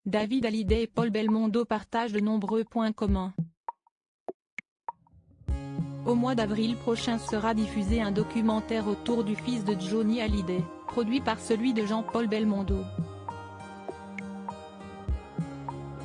David Hallyday et Paul Belmondo partagent de nombreux points communs. Au mois d'avril prochain sera diffusé un documentaire autour du fils de Johnny Hallyday, produit par celui de Jean-Paul Belmondo.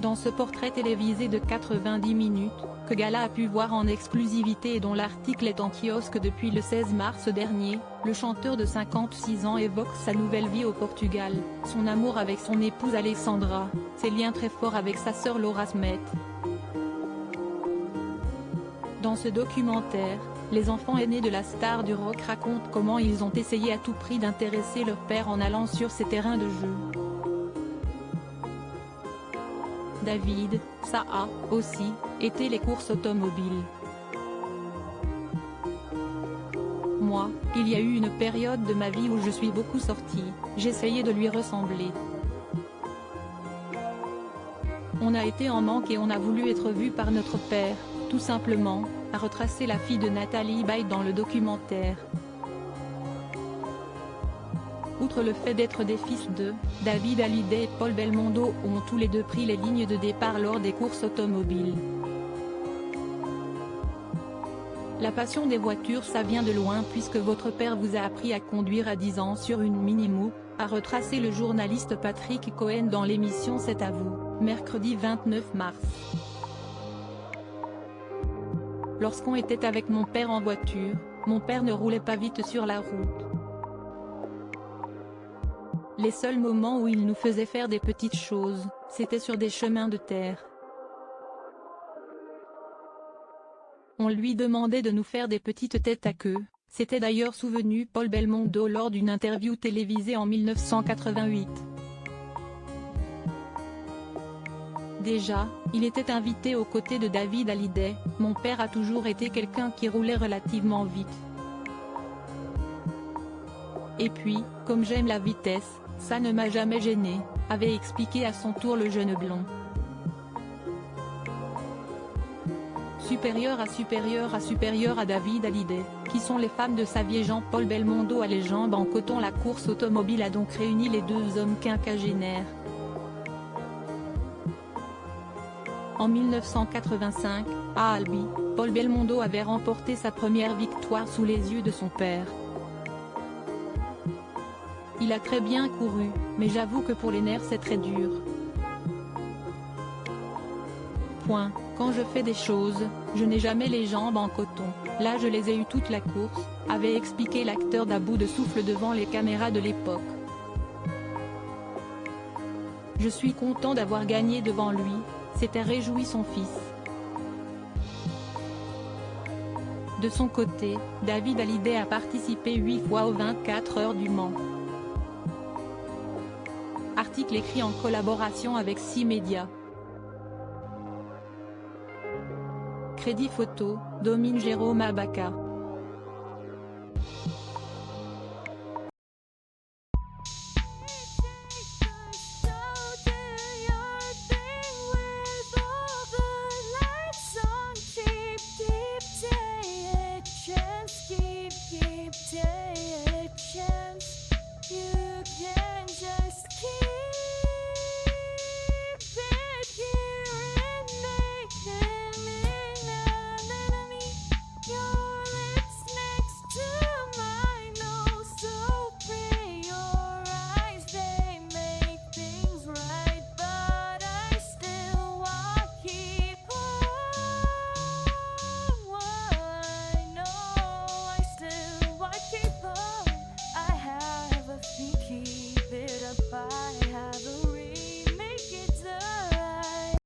Dans ce portrait télévisé de 90 minutes, que Gala a pu voir en exclusivité et dont l'article est en kiosque depuis le 16 mars dernier, le chanteur de 56 ans évoque sa nouvelle vie au Portugal, son amour avec son épouse Alessandra, ses liens très forts avec sa sœur Laura Smith. Dans ce documentaire, les enfants aînés de la star du rock racontent comment ils ont essayé à tout prix d'intéresser leur père en allant sur ses terrains de jeu. David, ça a, aussi, été les courses automobiles. Moi, il y a eu une période de ma vie où je suis beaucoup sortie, j'essayais de lui ressembler. On a été en manque et on a voulu être vu par notre père, tout simplement, a retracé la fille de Nathalie Baye dans le documentaire. Outre le fait d'être des fils de, David Hallyday et Paul Belmondo ont tous les deux pris les lignes de départ lors des courses automobiles. La passion des voitures ça vient de loin puisque votre père vous a appris à conduire à 10 ans sur une Mini-Mo, a retracé le journaliste Patrick Cohen dans l'émission C'est à vous, mercredi 29 mars. Lorsqu'on était avec mon père en voiture, mon père ne roulait pas vite sur la route. Les seuls moments où il nous faisait faire des petites choses, c'était sur des chemins de terre. On lui demandait de nous faire des petites têtes à queue, s'était d'ailleurs souvenu Paul Belmondo lors d'une interview télévisée en 1988. Déjà, il était invité aux côtés de David Hallyday, mon père a toujours été quelqu'un qui roulait relativement vite. Et puis, comme j'aime la vitesse, ça ne m'a jamais gêné, avait expliqué à son tour le jeune blond. Supérieur à David Hallyday, qui sont les femmes de sa vie Jean-Paul Belmondo à les jambes en coton. La course automobile a donc réuni les deux hommes quinquagénaires. En 1985, à Albi, Paul Belmondo avait remporté sa première victoire sous les yeux de son père. Il a très bien couru, mais j'avoue que pour les nerfs c'est très dur. Quand je fais des choses, je n'ai jamais les jambes en coton, là je les ai eues toute la course, avait expliqué l'acteur d'à bout de souffle devant les caméras de l'époque. Je suis content d'avoir gagné devant lui, s'était réjoui son fils. De son côté, David Hallyday a participé 8 fois aux 24 heures du Mans. Article écrit en collaboration avec 6 médias. Crédit photo, Domine Jérôme Abaca.